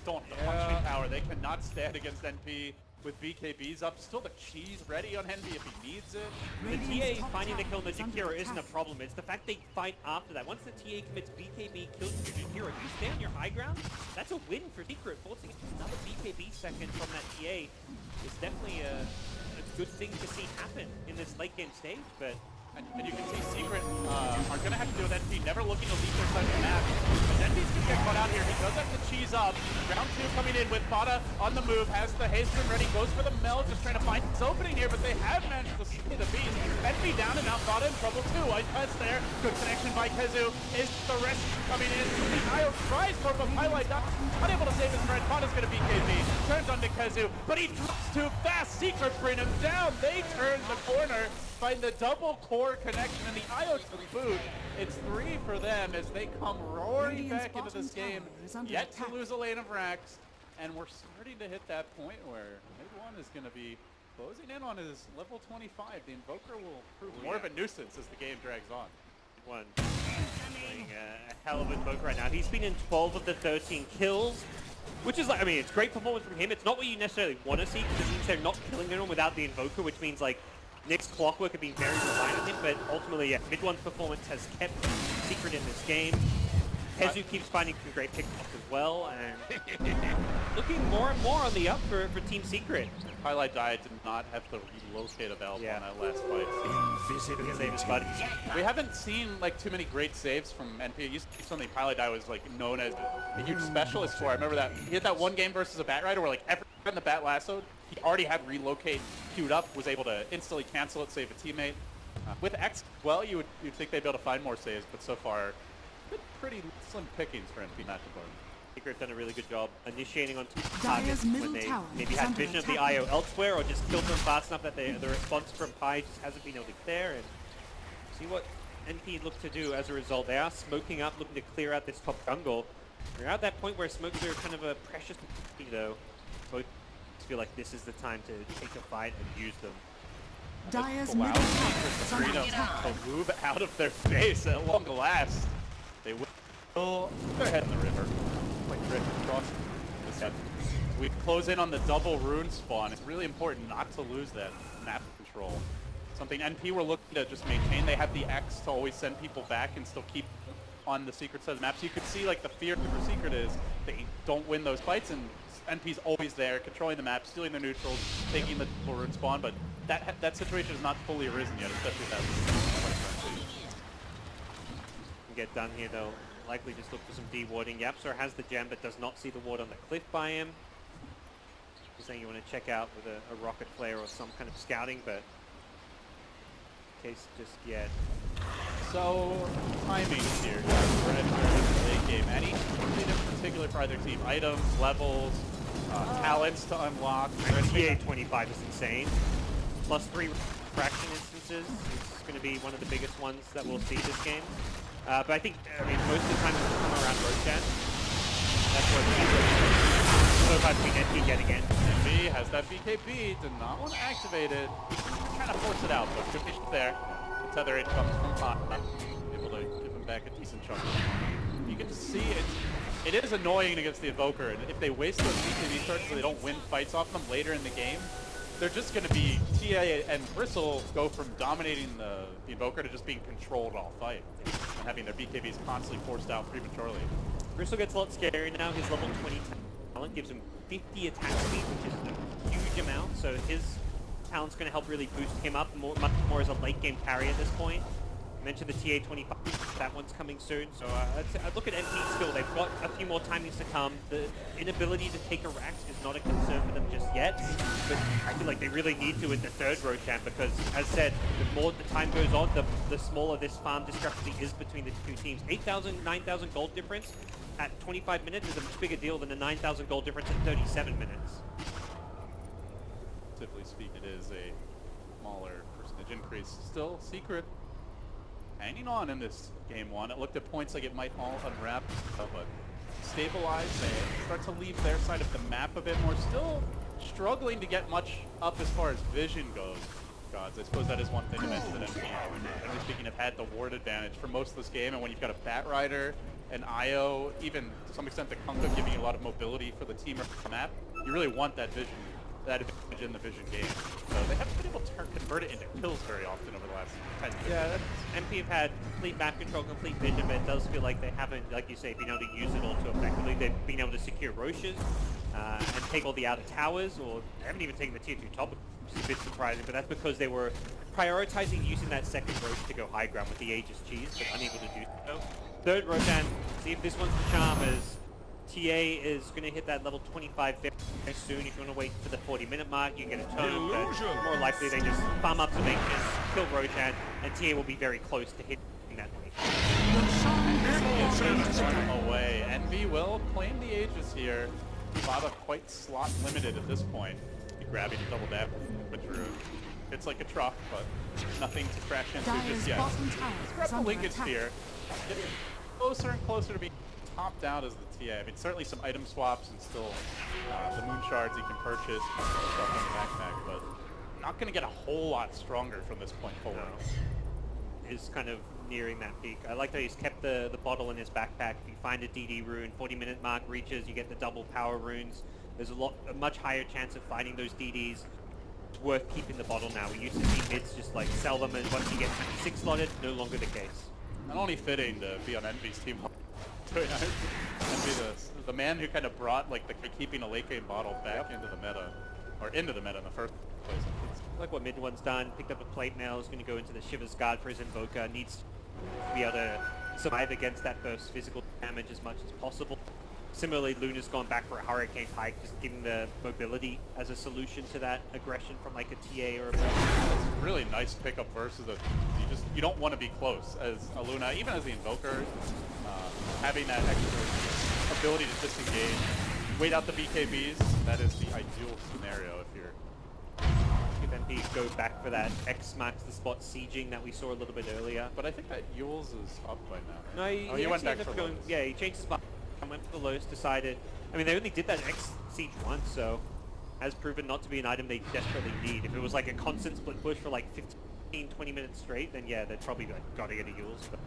don't have the punching power. They cannot stand against NP with BKBs up. Still the cheese ready on Henry if he needs it. The TA finding the kill on the Jakiro isn't a problem. It's the fact they fight after that. Once the TA commits BKB kills the Jakiro, if you stay on your high ground, that's a win for Secret. Forcing another BKB second from that TA is definitely a good thing to see happen in this late game stage, but and you can see Secret are going to have to deal with NP, never looking to leave their side of the map. But NP's going to get caught out here. He does have to cheese up. Round 2 coming in with Bada on the move, has the Hasten ready, goes for the meld, just trying to find his opening here, but they have managed to see the beast. NP down and now Bada in trouble too. Ice pass there. Good connection by Kezu. Is the rest coming in? The Io tries for the highlight, not able to save his friend. Bada's going to BKB. Turns onto Kezu, but he drops too fast. Secret bring him down. They turn the corner. Find the double core connection and the IO to boot. It's 3 for them as they come roaring back into this game. Yet to lose a lane of racks. And we're starting to hit that point where Mid1 is going to be closing in on his level 25. The Invoker will prove more of a nuisance as the game drags on. One playing a hell of a Invoker right now. He's been in 12 of the 13 kills, which is like, I mean, it's great performance from him. It's not what you necessarily want to see because it means they're not killing anyone without the Invoker, which means like Nick's Clockwork have been very reliant on him, but ultimately, yeah, Mid1's performance has kept Secret in this game. Hezu keeps finding some great picks as well, and looking more and more on the up for Team Secret. Highlight Diet did not have to relocate a belt on that last fight. We haven't seen like too many great saves from NP. It used to be something Highlight Diet was like known as a huge specialist for. I remember that he had that one game versus a Bat Rider where like every time the Bat lassoed, he already had relocate queued up, was able to instantly cancel it, save a teammate. With X, well, you'd think they'd be able to find more saves, but so far, pretty slim pickings for NP in that department. Secret's done a really good job initiating on targets when they maybe had vision of the IO elsewhere or just killed them fast enough that the response from Pi just hasn't been able to clear. And see what NP look to do as a result. They are smoking up, looking to clear out this top jungle. They're at that point where smokes are kind of a precious commodity, though. Both feel like this is the time to take a fight and use them. Dire's allow freedom to move out of their face at long last. They will their head in the river. Like drift across this head. We close in on the double rune spawn. It's really important not to lose that map control. Something NP were looking to just maintain. They have the X to always send people back and still keep on the Secret side of the map. So you can see like the fear for Secret is they don't win those fights, and NP's always there, controlling the map, stealing the neutrals, taking the double rune spawn, but that situation has not fully arisen yet, especially that. Get done here though. Likely just look for some de-warding. Yapsor has the gem but does not see the ward on the cliff by him. Just saying you want to check out with a rocket flare or some kind of scouting, but case just yet. So timing here. We're entering the late game. Anything in particular for either team? Items, levels, talents to unlock. TA 25 is insane. Plus 3 fraction instances is going to be one of the biggest ones that we'll see this game. But I think, most of the time it's going to come around Roshan. That's where the so between NP yet again. NP has that BKB, did not want to activate it. Trying to force it out, but good vision there. The tether rate comes from Pot, able to give him back a decent chunk. You can see it is annoying against the Invoker, and if they waste those BKB starts so they don't win fights off them later in the game, they're just going to be, TA and Bristle go from dominating the Invoker to just being controlled all fight. And having their BKBs constantly forced out prematurely. Bristle gets a lot scarier now. His level 20 talent gives him 50 attack speed, which is a huge amount. So his talent's going to help really boost him up much more as a late game carry at this point. I mentioned the TA 25, that one's coming soon. So I look at NP still. They've got a few more timings to come. The inability to take a Rax is not a concern for them just yet. But I feel like they really need to in the third Roshan because, as said, the more the time goes on, the smaller this farm discrepancy is between the two teams. 8,000, 9,000 gold difference at 25 minutes is a much bigger deal than a 9,000 gold difference at 37 minutes. Typically speaking, it is a smaller percentage increase. Still, Secret hanging on in this game one. It looked at points like it might all unwrap, but stabilize. They start to leave their side of the map a bit more. Still struggling to get much up as far as vision goes. Gods, I suppose that is one thing to mention that NP, generally speaking, have had the ward advantage for most of this game, and when you've got a Bat Rider and IO, even to some extent the Kunka giving you a lot of mobility for the team or the map, you really want that vision, that advantage in the vision game. So they haven't been able to convert it into kills very often over the last 10 years. Yeah, MP have had complete map control, complete vision, but it does feel like they haven't, like you say, been able to use it all too effectively. They've been able to secure Roches and take all the outer towers, or they haven't even taken the tier 2 top, which is a bit surprising, but that's because they were prioritizing using that second Roche to go high ground with the Aegis cheese, but unable to do so. Third Roshan, see if this one's the charm, as TA is going to hit that level 25 very soon. If you want to wait for the 40-minute mark, you can get a turn, but more likely they just farm up some Aegis, kill Roshan, and TA will be very close to hitting that away. Envy will claim the Aegis here. Bada quite slot limited at this point. Grabbing a double dab with Drew. It's like a truck, but nothing to crash into just yet. Let's grab the linkage sphere. Getting closer and closer to being topped out as the TA. I mean, certainly some item swaps and still the moon shards you can purchase, stuff on the backpack, but not going to get a whole lot stronger from this point forward. No. Is kind of nearing that peak. I like that he's kept the bottle in his backpack. If you find a DD rune, 40-minute mark reaches, you get the double power runes. There's a much higher chance of finding those DDs. It's worth keeping the bottle now. We used to see mids just like sell them, and once you get 6 slotted, no longer the case. Not only fitting to be on Envy's team, Envy the man who kind of brought like the keeping a late game bottle back into the meta, or into the meta in the first place. It's like what mid one's done. Picked up a plate mail, is going to go into the Shiver's Guard for his Invoker. Needs to be able to survive against that burst physical damage as much as possible. Similarly, Luna's gone back for a Hurricane Pike, just giving the mobility as a solution to that aggression from like a TA or a... That's a really nice pickup versus you don't want to be close as a Luna, even as the Invoker, having that extra ability to disengage, wait out the BKBs, that is the ideal scenario if you're... If MP go back for that X marks the spot sieging that we saw a little bit earlier. But I think that Yules is up by now, right? No, No, he went back for going, yeah, he changed his spot. Went for the Lotus, decided... I mean, they only did that X siege once, so... has proven not to be an item they desperately need. If it was like a constant split push for like 15, 20 minutes straight, then yeah, they'd probably like, gotta get a Yules, but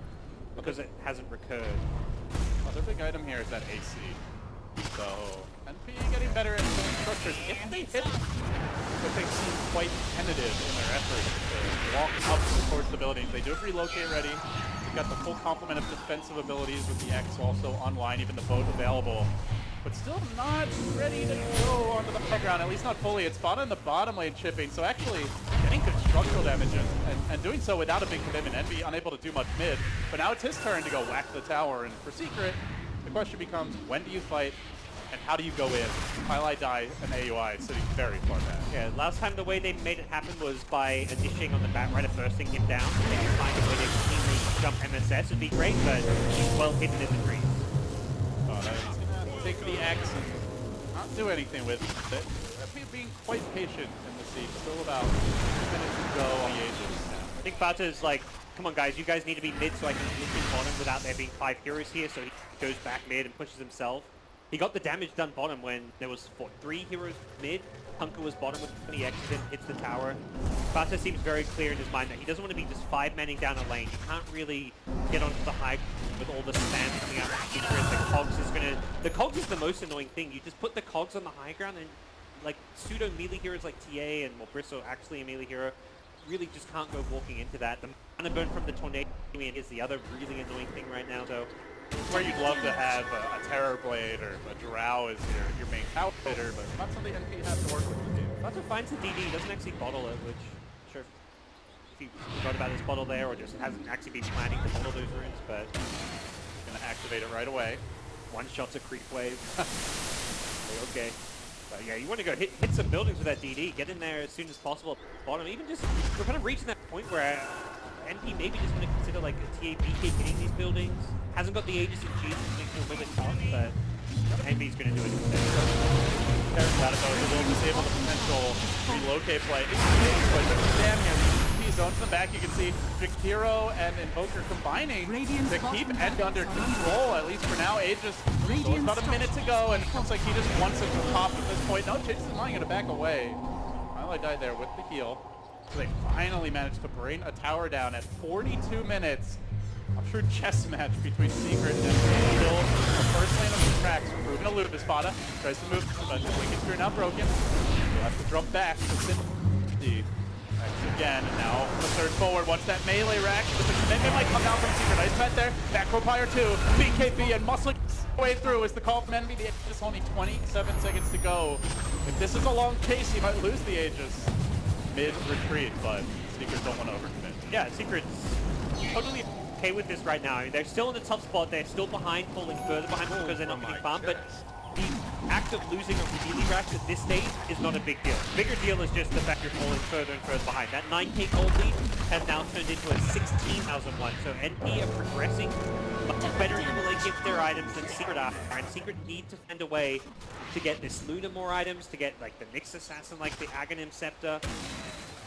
because it hasn't recurred. Other big item here is that AC. So, NP getting better at killing structures. If they hit, but they seem quite tentative in their efforts to walk up towards the building. They do have relocate ready. They've got the full complement of defensive abilities with the X also online, even the boat available. But still not ready to go onto the playground, at least not fully. It's Bada in the bottom lane chipping, so actually getting good structural damage and doing so without a big commitment. Envy unable to do much mid, but now it's his turn to go whack the tower, and for Secret, the question becomes, when do you fight, and how do you go in? Highlight Die and AUI sitting very far back. Yeah, last time the way they made it happen was by initiating on the back right and bursting him down. If they can find a way to cleanly jump MSS would be great, but he's well hidden in the trees. Oh, that's take the X and not do anything with it. Being quite patient in the seat. Still about 2 minutes to go on the Aegis. I think Bata's like, come on guys, you guys need to be mid so I can look in bottom without there being 5 heroes here, so he goes back mid and pushes himself. He got the damage done bottom when there was 3 heroes mid. Punker was bottom with 20 X's in, hits the tower. Bata seems very clear in his mind that he doesn't want to be just 5-manning down a lane. You can't really get onto the high with all the spam coming out of the cogs is gonna... The cogs is the most annoying thing. You just put the cogs on the high ground and like pseudo melee heroes like TA and Brisso actually a melee hero really just can't go walking into that. The mana burn from the tornado is the other really annoying thing right now, so... It's where you'd love to have a Terror Blade or a Drow as your main power hitter, but not something NP has to work with the team. Bata finds the DD, he doesn't actually bottle it, which I'm sure if he forgot about his bottle there or just hasn't actually been planning to bottle those runes, but gonna activate it right away. One shot's a creep wave. Okay. But yeah, you want to go hit some buildings with that DD, get in there as soon as possible at the bottom. Even just, we're kind of reaching that point where NP maybe just going to consider like a TA BK hitting these buildings. Hasn't got the Aegis and cheese, which makes it a little bit tough, but NP's going to do it instead. Cares about it though, he will disable the potential relocate play. But damn him. He's on to the back, you can see Hero and Invoker combining to keep End under control, at least for now. Aegis, so it's about a minute to go, and it looks like he just wants it to pop at this point. No, Chase is not going to back away. Finally died there with the heal. So they finally managed to bring a tower down at 42 minutes. A true chess match between Secret and first lane of the tracks. We're moving to loop as Spada tries to move, but the link is now broken. We'll have to drop back to Cindy. Again, and now the third forward. Once that melee rack, but the commitment might come down from Secret. Nice pet there. Back row fire 2. BKB and muscling way through as the call from Envy. The Aegis is only 27 seconds to go. If this is a long chase, he might lose the Aegis mid-retreat, but Secret don't want to overcommit. Yeah, Secret's totally okay with this right now. I mean, they're still in a tough spot. They're still behind, falling further behind because they're not getting farmed, but the act of losing a melee racks at this stage is not a big deal. Bigger deal is just the fact you're falling further and further behind. That 9k gold lead has now turned into a 16,001. So NP are progressing much better in the late get their items than Secret are. And Secret need to find a way to get this Luna more items, to get like the Nyx Assassin, like the Aghanim Scepter.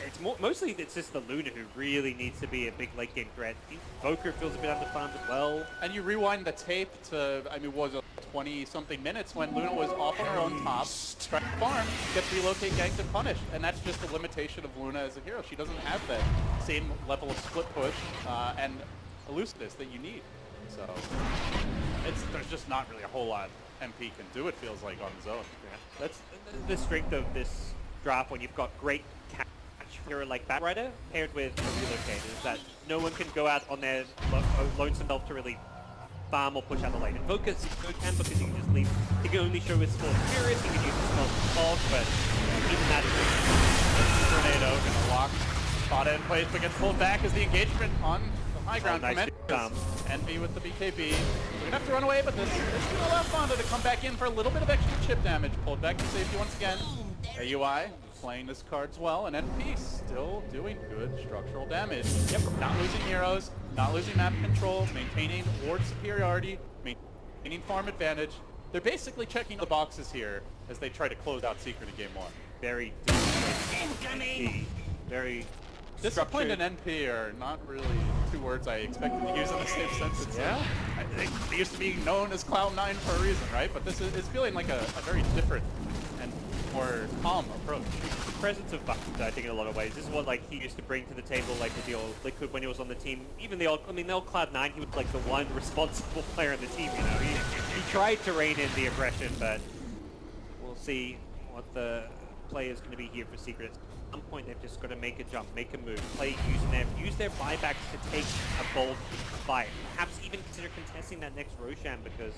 It's mostly it's just the Luna who really needs to be a big late game threat. Voker feels a bit underfarmed as well. And you rewind the tape to, I mean, was it 20-something minutes when Luna was off on her own top, trying to farm, gets relocate, ganked, and punished. And that's just a limitation of Luna as a hero. She doesn't have that same level of split push and elusiveness that you need. So there's just not really a whole lot MP can do, it feels like, on his own. Yeah. That's the strength of this draft when you've got great catch hero like Batrider paired with a relocate, is that no one can go out on their lonesome self to really farm or push out the lane. And Voker's good can because he can just leave. He can only show his spell Furious, he can use his spell Fog, but even that is Tornado gonna lock Spada in place, but gets pulled back as the engagement on the high ground nice commences. Envy with the BKB. We're gonna have to run away, but this is gonna allow Fonda to come back in for a little bit of extra chip damage. Pulled back to safety once again. AUI playing this cards well, and NP still doing good structural damage. Yep, not losing heroes, not losing map control, maintaining ward superiority, maintaining farm advantage. They're basically checking the boxes here as they try to close out Secret in game 1. Very incoming. Very disciplined and NP are not really two words I expected to use in the same sentence. Yeah? They used to be known as Cloud9 for a reason, right? But this is feeling like a very different and more calm approach. The presence of Bucket, I think, in a lot of ways. This is what like he used to bring to the table, like with the old Liquid when he was on the team. Even the old, I mean, the old Cloud9, he was like the one responsible player on the team. You know, he tried to rein in the aggression, but we'll see what the play is going to be here for Secret. At some point, they've just got to make a jump, make a move, use their buybacks to take a bold fight. Perhaps even consider contesting that next Roshan because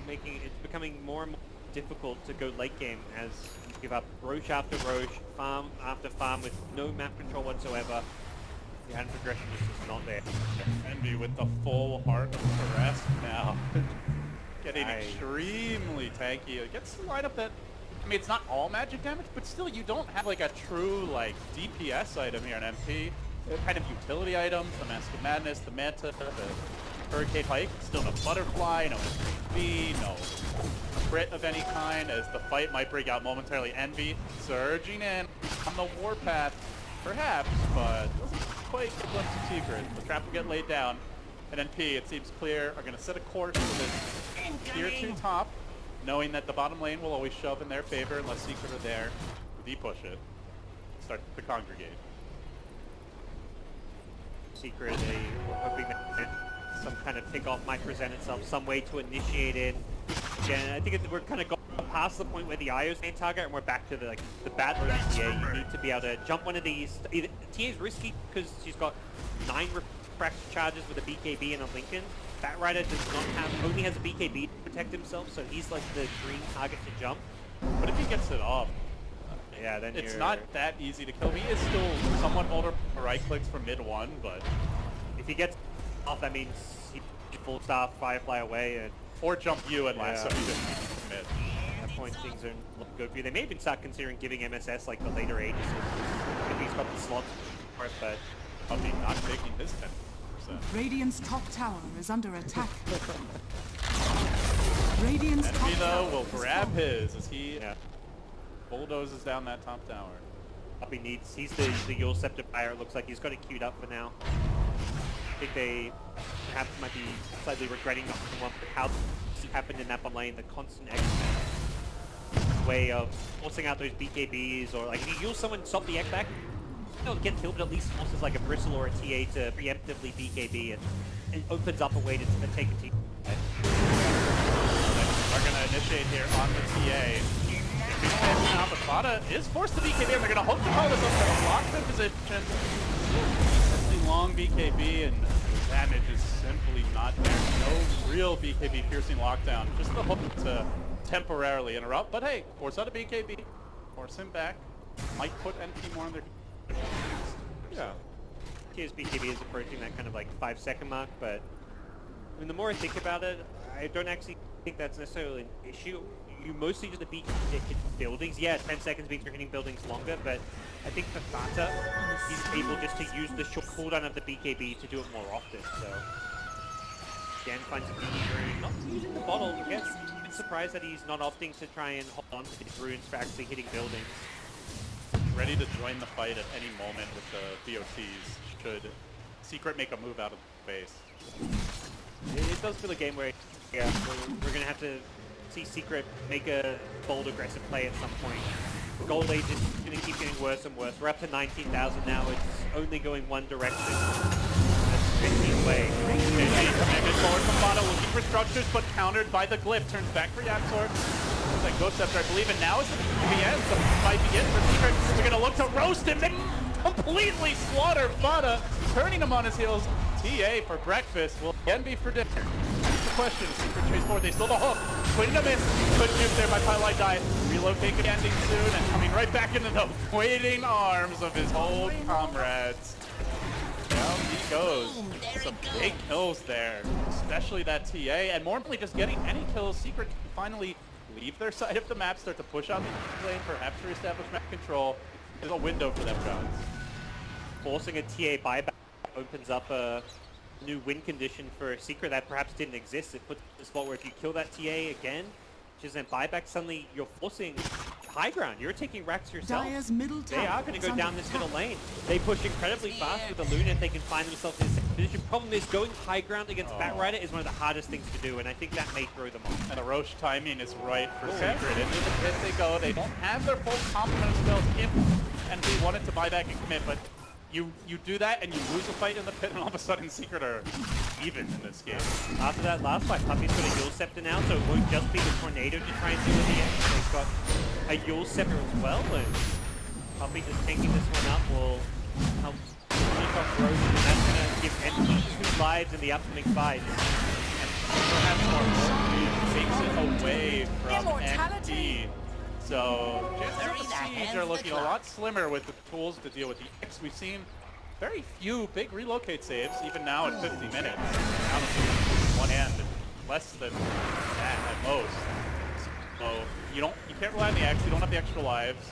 it's becoming more and more difficult to go late game as you give up Roche after Roche, farm after farm with no map control whatsoever. The hand progression is just not there. Envy with the full heart of Harass now. Getting extremely tanky. It gets the lineup that, I mean, it's not all magic damage, but still you don't have like a true like DPS item here in MP. Kind of utility items, the Mask of Madness, the Manta, the Hurricane Pike, still no Butterfly, no SB, no crit of any kind, as the fight might break out momentarily. Envy surging in on the warpath, perhaps, but doesn't quite get left to Secret. The trap will get laid down, and NP, it seems clear, are going to set a course for this tier 2 top, knowing that the bottom lane will always shove in their favor unless Secret are there to de-push it. Start to congregate. Secret, they were hoping that some kind of pick-off might present itself, some way to initiate it. Again, I think we're kind of gone past the point where the IO's main target, and we're back to the bat or the TA. You need to be able to jump one of these. Either TA's risky because she's got 9 refraction charges with a BKB and a Lincoln. Batrider does not have, only has a BKB to protect himself, so he's like the green target to jump. But if he gets it off, yeah, then it's not that easy to kill. He is still somewhat vulnerable to right clicks from mid 1, but if he gets off, that means he full staff Firefly away and or jump you and last time you didn't mid. At that point, things are looking good for you. They may even start considering giving MSS like the later ages if he's got the slots for it, but probably not taking his 10%. Radiant's top tower is under attack. Radiant's top Envy, though, tower will is grab falling. his as he bulldozes down that top tower. Up he needs. He's the Yule Scepter buyer. It looks like he's got it queued up for now. I think they perhaps might be slightly regretting not the one, but how this happened in that bottom lane, the constant way of forcing out those BKBs, or like if you Yule someone, stop the X back, they'll get killed, but at least forces like a Bristle or a TA to preemptively BKB, and it opens up a way to take a team. are going to initiate here on the TA. Now, but Bada is forced to BKB, and they're going to hope to call this up to lock their position. Decently long BKB, and the damage is simply not there. No real BKB piercing lockdown. Just the hook to temporarily interrupt. But hey, force out a BKB, force him back. Might put NP more on their... Yeah. TA's BKB is approaching that kind of like 5-second mark, but I mean, the more I think about it, I don't actually think that's necessarily an issue. You mostly just beat hit buildings. Yeah, 10 seconds means you're hitting buildings longer, but I think for DOTA, he's able just to use the short cooldown of the BKB to do it more often. So again, finds a BD rune, not using the bottle. Again, I'm surprised that he's not opting to try and hold on to his runes for actually hitting buildings. Ready to join the fight at any moment with the DOTs should Secret make a move out of the base. It does feel a game where, yeah, we're going to have to see Secret make a bold, aggressive play at some point. Gold Age is going to keep getting worse and worse. We're up to 19,000 now. It's only going one direction. That's 15 way. Commanded forward from Bada, looking for structures, but countered by the glyph. Turns back for Yapsor. Looks like Ghost Scepter, I believe, and now is the end. So might begin for Secret. They're going to look to roast him. They completely slaughter Bada, turning him on his heels. TA for breakfast will again be for dinner. That's the question. Secret chase forward. They still have a hook. Putting them in. Good juke there by Pylite Die. Relocate ending soon and coming right back into the waiting arms of his old comrades. Down he goes. Some big kills there, especially that TA, and more importantly, just getting any kills. Secret can finally leave their side of the map, start to push out the lane, perhaps reestablish map control. There's a window for them guys. Forcing a TA buyback opens up a new win condition for Secret that perhaps didn't exist. It puts the spot where if you kill that TA again, which is then buyback, suddenly you're forcing high ground. You're taking racks yourself. Dire's middle tower They are going to go down this middle lane. They push incredibly fast with the Luna if they can find themselves in this position. Problem is, going high ground against Batrider is one of the hardest things to do, and I think that may throw them off. And the Roche timing is right for Secret. Into the pit they go. They don't have their full complement of spells if and we wanted to buy back and commit, but you do that and you lose a fight in the pit, and all of a sudden Secret are even in this game. After that last fight, Puppy's got a Yule Scepter now, so it won't just be the Tornado to try and deal with the end. They've got a Yule Scepter as well, and Puppy just taking this one up will help finish off Roche, and that's going to give NP 2 lives in the upcoming fight. Perhaps more importantly, it takes it away from NP. So chances of the Siege are looking a lot slimmer with the tools to deal with the X. We've seen very few big relocate saves, even now at 50 minutes. Down to one hand, less than that at most. So you can't rely on the X. You don't have the extra lives.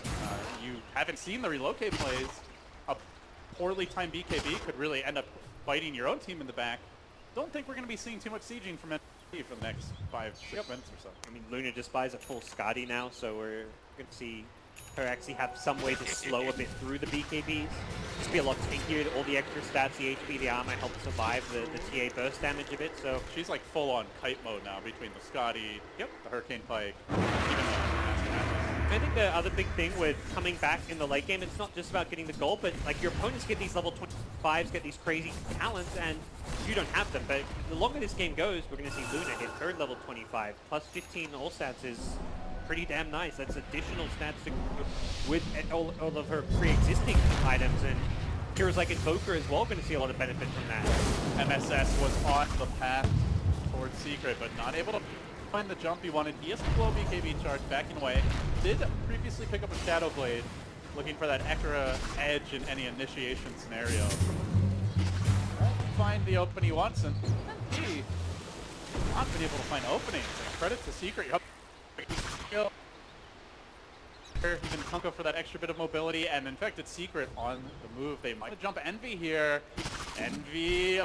You haven't seen the relocate plays. A poorly timed BKB could really end up biting your own team in the back. Don't think we're going to be seeing too much sieging from NP for the next 5-6 minutes or so. I mean, Luna just buys a full Scotty now, so we're going to see her actually have some way to slow a bit through the BKBs. Just be a lot tankier. All the extra stats, the HP, the armor help survive the TA burst damage a bit. So she's like full on kite mode now between the Scotty, the Hurricane Pike, even the I think the other big thing with coming back in the late game, it's not just about getting the gold, but like your opponents get these level 25s, get these crazy talents, and you don't have them. But the longer this game goes, we're going to see Luna hit third level 25, plus 15 all stats is pretty damn nice. That's additional stats to with all of her pre-existing items, and heroes like Invoker as well going to see a lot of benefit from that. MSS was on the path towards Secret, but not able to find the jump he wanted. He has to blow BKB charge backing away. Did previously pick up a Shadow Blade, looking for that extra edge in any initiation scenario. Won't find the open he wants, and he not been able to find openings. And credit to Secret. Even Kunko for that extra bit of mobility, and in fact it's Secret on the move. They might jump Envy here. Envy,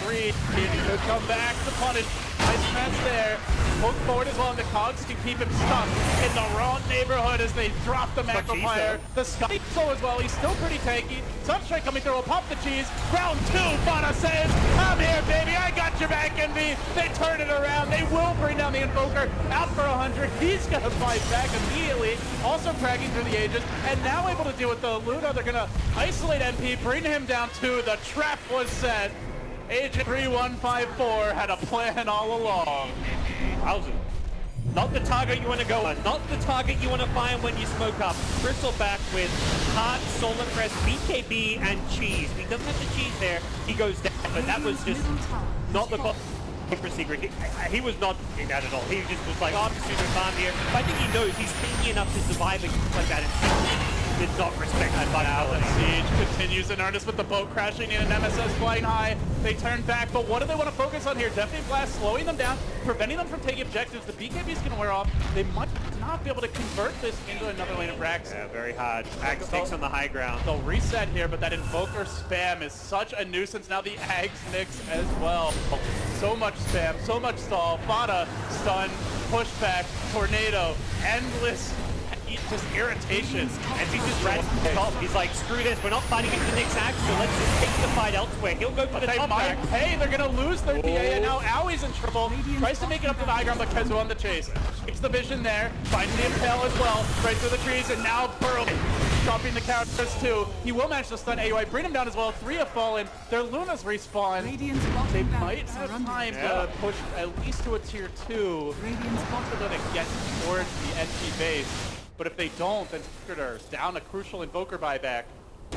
free. Could come back to punish. Nice match there. Poke forward as well, and the Cogs can keep him stuck in the wrong neighborhood as they drop the Magnifier. The Sky slow as well. He's still pretty tanky. Sunstrike coming through. Will pop the cheese. Round 2. Bada says, "I'm here, baby. I got your back, Envy." They turn it around. They will bring down the Invoker out for 100. He's gonna fight back immediately. Also cracking through the Aegis, and now able to deal with the Luna. They're gonna isolate NP, bring him down too. The trap was set. Agent 3154 had a plan all along. Wowza. Not the target you want to go on. Not the target you want to find when you smoke up. Crystal back with hard solar press, BKB, and cheese. He doesn't have the cheese there. He goes down, but that was just not the call for Secret. He was not doing that at all. He just was like, oh, I'm just doing a farm here. But I think he knows he's thinking enough to survive against like that. And did not respect that vulnerability. Siege continues in earnest with the boat crashing in and MSS flying high. They turn back, but what do they want to focus on here? Definitely Blast slowing them down, preventing them from taking objectives. The BKB is going to wear off. They might not be able to convert this into another lane of Rax. Yeah, very hard. Axe takes on the high ground. They'll reset here, but that Invoker spam is such a nuisance. Now the Ags mix as well. So much spam, so much stall. Fada, stun, pushback, tornado, endless just irritation. And he's just ran to the top. He's like, screw this, we're not fighting into the next axe, so let's just take the fight elsewhere. He'll go for the top back. Hey, they're gonna lose their DA, and now Owie's in trouble. Tries to make it up to the high ground, but Kezu on the chase. Takes the vision there, finds the impale as well, right through the trees, and now Burrow dropping the counters too. He will manage to stun AUI, bring him down as well. 3 have fallen. Their Luna's respawn. They might have time to push at least to a tier 2. They're gonna get towards the NP base. But if they don't, then Secret are down a crucial Invoker buyback.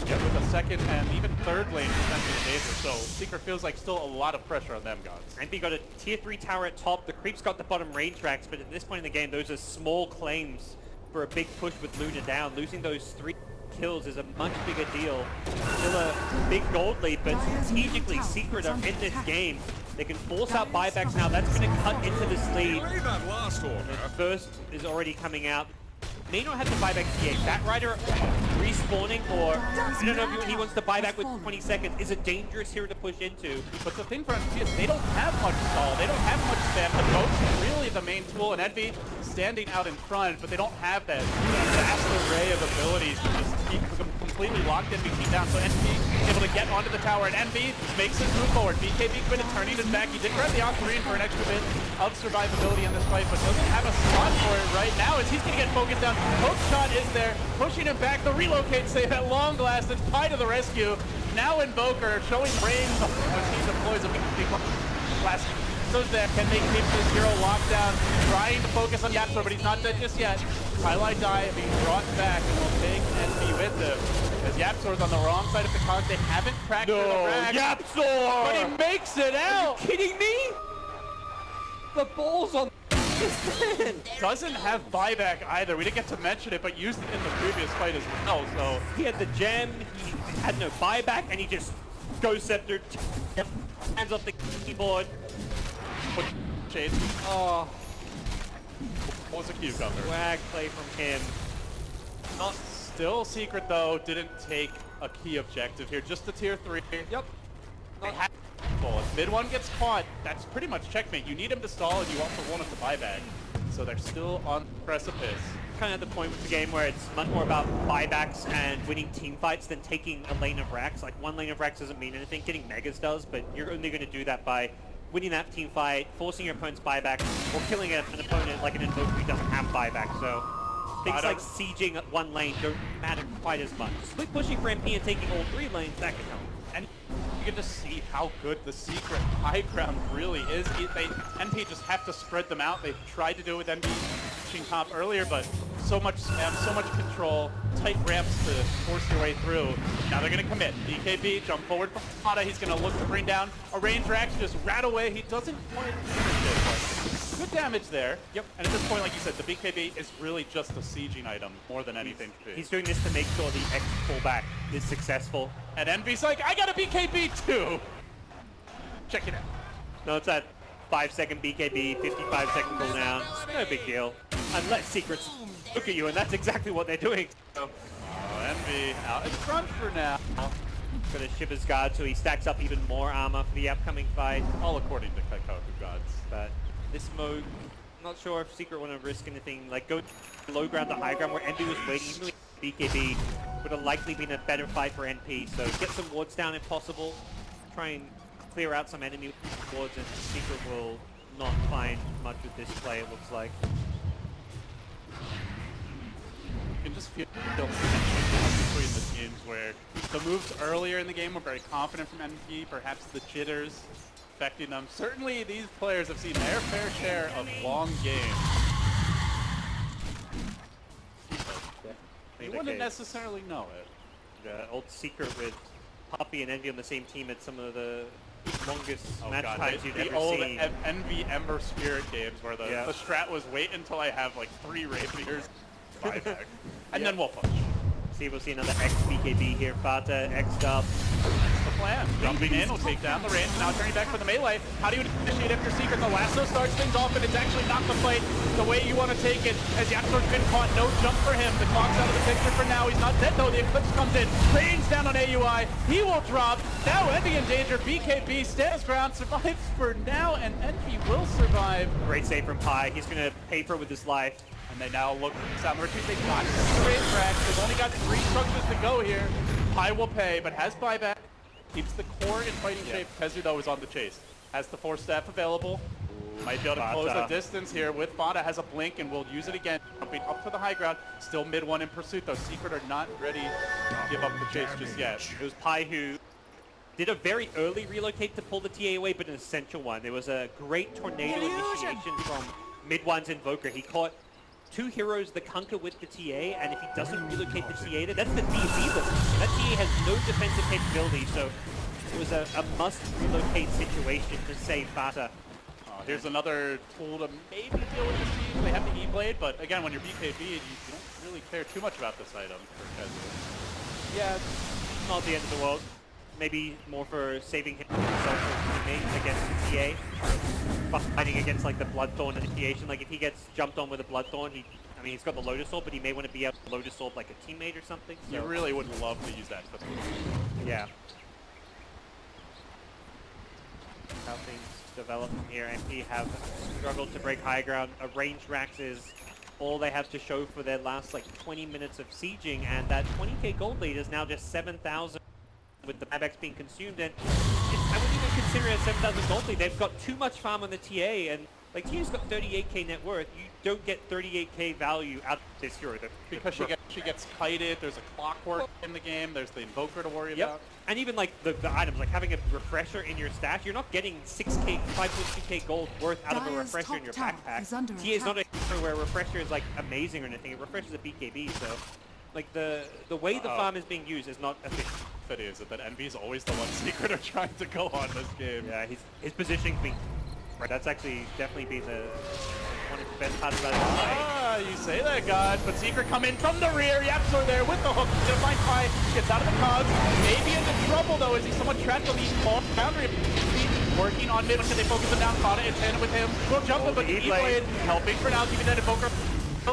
Yet with a second and even third lane defensive danger. So Secret feels like still a lot of pressure on them, gods. NP got a tier 3 tower at top. The creep's got the bottom range racks, but at this point in the game, those are small claims for a big push with Luna down. Losing those 3 kills is a much bigger deal. Still a big gold lead, but strategically Secret are in this game. They can force out buybacks now. That's going to cut into this lead. The first is already coming out. May not have to buy back TA. Batrider respawning, or I don't know if he wants to buy back with 20 seconds, is a dangerous hero to push into. But the thing for NP is they don't have much stall. They don't have much spam. The boat's really the main tool, and NP standing out in front, but they don't have that vast array of abilities to just keep completely locked in BKB down. So NP able to get onto the tower, and NP makes his move forward. BKB quit and turning it back. He did grab the Octarine for an extra bit of survivability in this fight, but doesn't have a spot for it right now as he's going to get focused down. Hook shot is there, pushing him back. The relocate save at long last. It's Pi to the rescue. Now Invoker showing range as he deploys a blast. Goes there, can they keep this hero locked down? Trying to focus on Yapsor, but he's not dead just yet. Highlight die being brought back and will take NP with him. As Yapsor's on the wrong side of the cog, they haven't cracked the rack. Yapsor! But he makes it out! Are you kidding me? The ball's on this man. Doesn't have buyback either. We didn't get to mention it, but used it in the previous fight as well, so. He had the gem, he had no buyback, and he just goes scepter, hands off the keyboard. Chase. Oh. What was a cucumber? Swag play from him. Not still Secret though, didn't take a key objective here, just the tier 3. Yep. They have if mid one gets caught, that's pretty much checkmate. You need him to stall and you also want him to buy back. So they're still on the precipice. Kind of at the point with the game where it's much more about buybacks and winning team fights than taking a lane of racks. Like one lane of racks doesn't mean anything, getting megas does, but you're only going to do that by winning that team fight, forcing your opponent's buyback, or killing an opponent like an Invoker who doesn't have buyback. So things like sieging one lane don't matter quite as much. Split pushing for MP and taking all 3 lanes, that can help. And you can just see how good the Secret high ground really is. NP just have to spread them out. They've tried to do it with NP pushing top earlier, but so much spam, so much control, tight ramps to force your way through. Now they're going to commit. BKB, jump forward for Fada. He's going to look to bring down a range rack, just rat away. He doesn't quite finish it, but good damage there. Yep. And at this point, like you said, the BKB is really just a sieging item more than anything. He's doing this to make sure the X pullback is successful. And NP's like, I got a BKB too! Check it out. No, it's that 5-second BKB, 55-second cooldown. No big deal. Unless Secrets look at you, and that's exactly what they're doing. So, NP out in front for now. Gonna ship his guard so he stacks up even more armor for the upcoming fight. All according to Kaikoku gods. But this mode, I'm not sure if Secret want to risk anything. Like go low ground to high ground where NP was waiting. Even with BKB would have likely been a better fight for NP. So get some wards down if possible. Try and clear out some enemy wards, and Secret will not find much with this play, it looks like. You can just feel the tension between the teams where the moves earlier in the game were very confident from NP, perhaps the jitters affecting them. Certainly these players have seen their fair share of long games You wouldn't necessarily know it. The old secret with Puppy and Envy on the same team at some of the longest match times you've the ever old seen. Envy Ember Spirit games where the strat was wait until I have like 3 Rapiers, buyback, and then we'll push. See, we'll see another X-BKB here. Fata, X-Dub. That's the plan. Jumping in will take down the range, now turning back for the melee. How do you initiate if you're Secret? The lasso starts things off, and it's actually not the fight the way you want to take it. As Yapsor's been caught, no jump for him. The clock's out of the picture for now. He's not dead though. The Eclipse comes in, rains down on AUI. He will drop. Now Envy in danger. BKB stands ground, survives for now, and Envy will survive. Great save from Pi. He's going to pay for it with his life. And they now look sound retreat. They've got 3 tracks. They've only got 3 structures to go here. Pi will pay, but has buyback. Keeps the core in fighting shape. Tezu, though, is on the chase. Has the 4 staff available. Might be able to close the distance here with Fata. Has a blink and will use it again. Jumping up to the high ground. Still mid 1 in pursuit, though. Secret are not ready to give up the chase just yet. It was Pi who did a very early relocate to pull the TA away, but an essential one. There was a great tornado initiation from mid 1's Invoker. He caught 2 heroes, the Kunkka with the TA, and if he doesn't relocate the TA, that's the DZ list. That TA has no defensive capability, so it was a must relocate situation to save Fata. Here's another tool to maybe deal with the siege. They have the E-Blade, but again, when you're BKB, you don't really care too much about this item for Tezu. Yeah, not the end of the world. Maybe more for saving himself from teammates against the TA. Fighting against like the Bloodthorn initiation. Like if he gets jumped on with a Bloodthorn, I mean he's got the Lotus Orb, but he may want to be able to Lotus Orb like a teammate or something. So. You really would love to use that. Yeah. How things develop from here. MP have struggled to break high ground. A ranged Rax is all they have to show for their last like 20 minutes of sieging, and that 20k gold lead is now just 7,000 with the buybacks being consumed, and I wouldn't even consider it a 7,000 gold lead. They've got too much farm on the TA, and like TA's got 38k net worth. You don't get 38k value out of this hero. Because she gets kited, there's a clockwork in the game, there's the Invoker to worry about. And even like the items, like having a refresher in your stash, you're not getting 6k, 5.2k gold worth out of a refresher in your backpack. TA is not a hero where a refresher is like amazing or anything. A refresher is a BKB, so like the way the farm is being used is not efficient. It is that Envy is always the one Secret are trying to go on this game. Yeah, his positioning's been right. That's actually definitely been one of the best parts about it. You say that, God, but Secret come in from the rear. Yapsor there with the hook. Gonna find Pi, gets out of the cogs. Maybe into trouble though, as he's somewhat trapped on the ball boundary. Working on mid, can they focus him down? Fata in tandem with him. Will jump him, but the E-Blade helping for now, keeping that Invoker.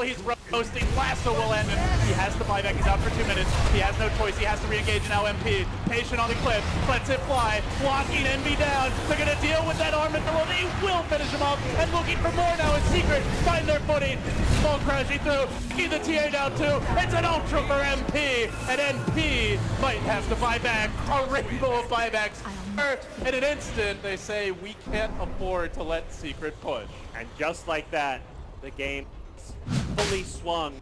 He's roasting. Lasso will end. He has the buyback. He's out for 2 minutes. He has no choice. He has to re-engage now. MP patient on the cliff. Lets it fly. Blocking Envy down. They're going to deal with that arm at the low. They will finish him off. And looking for more now in Secret. Find their footing. Ball crashing through. Get the TA down too. It's an ultra for MP. And MP might have to buy back. A rainbow of buybacks. In an instant, they say we can't afford to let Secret push. And just like that, the game fully swung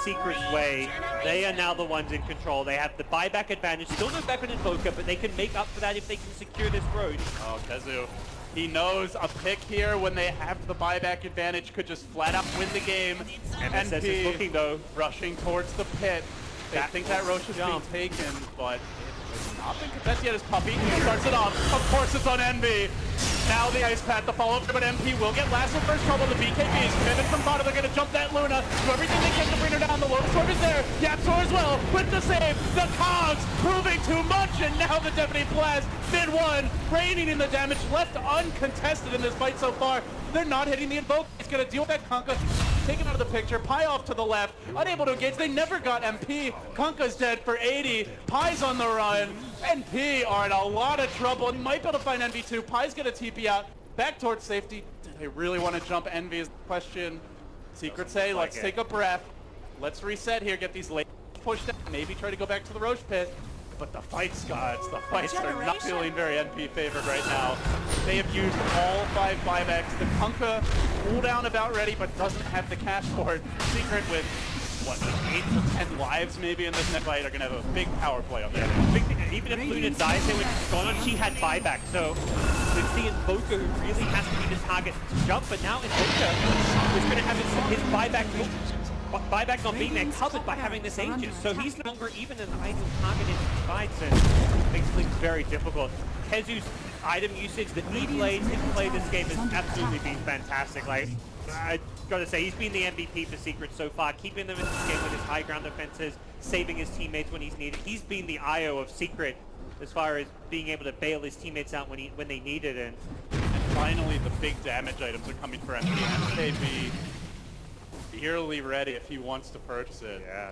Secret's way. They are now the ones in control. They have the buyback advantage. Still no back on Invoker, but they can make up for that if they can secure this road. Oh, Tezu. He knows a pick here when they have the buyback advantage could just flat out win the game. And NP is looking though. Rushing towards the pit. They think that Roche is being taken, but it's not been contested yet as Puppy starts it off. Of course it's on Envy. Now the ice path, the follow-up, but MP will get lasso first trouble. The BKBs commitment from bottom. They're going to jump that Luna. Do everything they can to bring her down. The Lotus Orb is there. Yapsor as well with the save. The cogs proving too much, and now the Deputy Blast. Mid one, reigning in the damage, left uncontested in this fight so far. They're not hitting the Invoke. He's going to deal with that Kunkka. Taken out of the picture. Pi off to the left. Unable to engage. They never got MP. Kunkka's dead for 80. Pi's on the run. NP are in a lot of trouble. Might be able to find NV2. Pi's going to TP out. Back towards safety. Do they really want to jump Envy is the question. Secret say, let's take a breath. Let's reset here. Get these late pushed down. Maybe try to go back to the Roche pit. But the fights, gods, the fights are not feeling very NP favored right now. They have used all 5 buybacks. The Kunkka cooldown about ready, but doesn't have the cash for it. Secret with, what, 8 to 10 lives maybe in this next fight are going to have a big power play on that. Even if Luna dies, they would gone on. She had buyback, so it's the Invoker who really has to be the target to jump. But now Invoker is going to have his buyback Buyback not being there, Radiant's covered top by having barracks this are under Aegis, so he's attack. no longer even an ideal target in these fights, and makes things very difficult. Kezu's item usage, the E-Blades, his play this game has absolutely been fantastic. Like, I gotta say, he's been the MVP for Secret so far, keeping them in this game with his high ground defenses, saving his teammates when he's needed. He's been the IO of Secret as far as being able to bail his teammates out when they need it. And finally, the big damage items are coming for MP. MKB eerily ready if he wants to purchase it. yeah,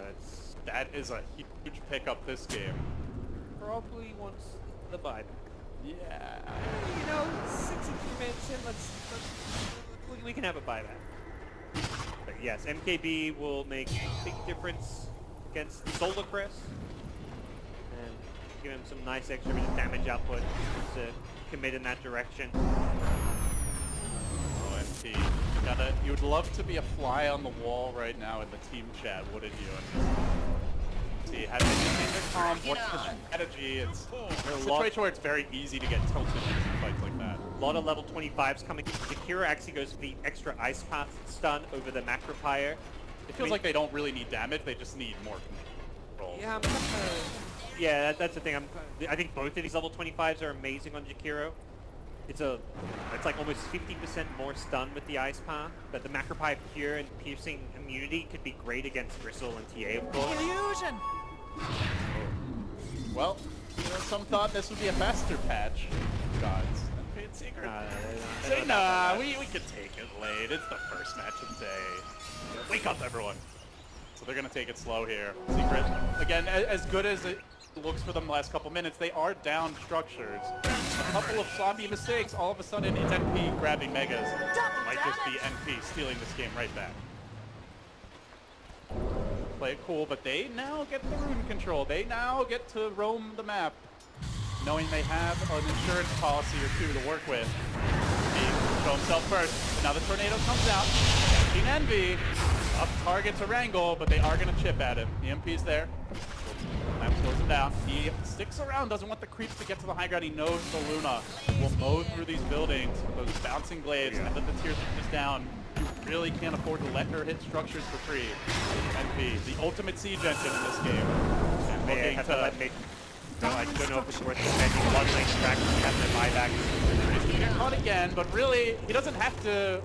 That is a huge pickup this game. probably wants the buyback. Yeah. You know, 63 minutes in, we can have a buyback. But yes, MKB will make a big difference against Solar Crest and give him some nice extra damage output to commit in that direction. Oh, MP. You would love to be a fly on the wall right now in the team chat, wouldn't you? See, having the comp, what's the strategy? It's a situation where it's very easy to get tilted in fights like that. A lot of level 25s coming. Jakiro actually goes for the extra Ice Path stun over the Macropire. It feels like they don't really need damage, they just need more control. Yeah, yeah, that's the thing. I think both of these level 25s are amazing on Jakiro. It's like almost 50% more stun with the Ice Path, but the Macropie Pure and Piercing immunity could be great against Gristle and TA, of course. Illusion! Well, you know, some thought this would be a faster patch. Gods. It's Secret. Say nah, we can take it late. It's the first match of the day. Wake up, everyone. So they're gonna take it slow here. Secret, again, as good as it looks for them the last couple minutes, they are down structures. A couple of sloppy mistakes, all of a sudden it's NP grabbing Megas. Might just be NP stealing this game right back. Play it cool, but they now get the rune control. They now get to roam the map, knowing they have an insurance policy or two to work with. He show himself first. Now the tornado comes out. Catching Envy. Up target to wrangle, but they are going to chip at him. The MP's there. Map slows him down. He sticks around, doesn't want the creeps to get to the high ground. He knows the Luna will mow through these buildings, those bouncing blades, and let the tier 3 down. You really can't afford to let her hit structures for free. NP, the ultimate siege engine in this game. And looking to... I don't know if it's worth spending one lane track to have the buyback. He's gonna get caught again, but really, he doesn't have to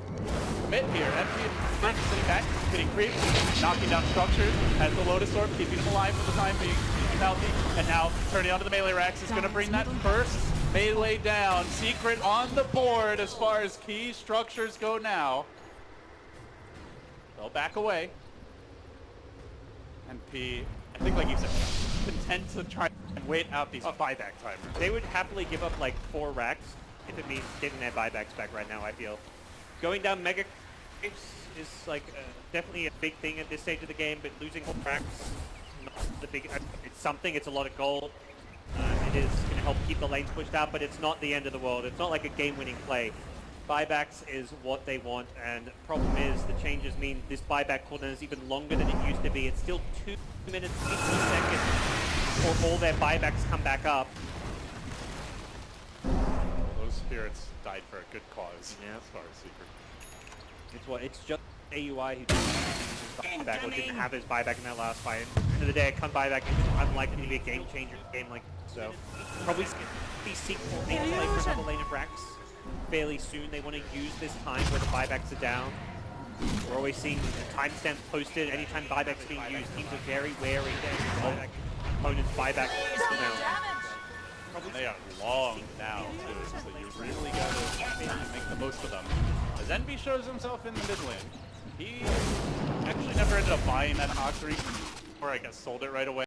commit here. MP is sitting back, hitting creeps, knocking down structures, has the Lotus Orb, keeping him alive for the time being, keeping him healthy, and now turning onto the melee racks is gonna bring that first melee down. Secret on the board as far as key structures go now. They'll back away. MP, I think like you said, content to try and wait out these buyback timers. They would happily give up like 4 racks if it means getting their buybacks back right now, I feel. Going down Mega Creeps is like definitely a big thing at this stage of the game, but losing 4 racks, not the big, it's something, it's a lot of gold. It is going to help keep the lanes pushed out, but it's not the end of the world. It's not like a game-winning play. Buybacks is what they want, and the problem is the changes mean this buyback cooldown is even longer than it used to be. It's still 2 minutes, 50 seconds before all their buybacks come back up. Those spirits died for a good cause. Yeah. As far as Secret. It's just AUI who didn't buyback or didn't have his buyback in that last fight. At the end of the day, a Kun buyback is unlikely to be a game changer in a game like this, so probably be sequel play for another lane of racks fairly soon. They want to use this time where the buybacks are down. We're always seeing timestamps posted anytime buybacks being used. Teams are very wary that opponents' buyback. They are long now, too, so you really got to make the most of them. As NB shows himself in the mid lane, he actually never ended up buying that Oxley, or I guess sold it right away.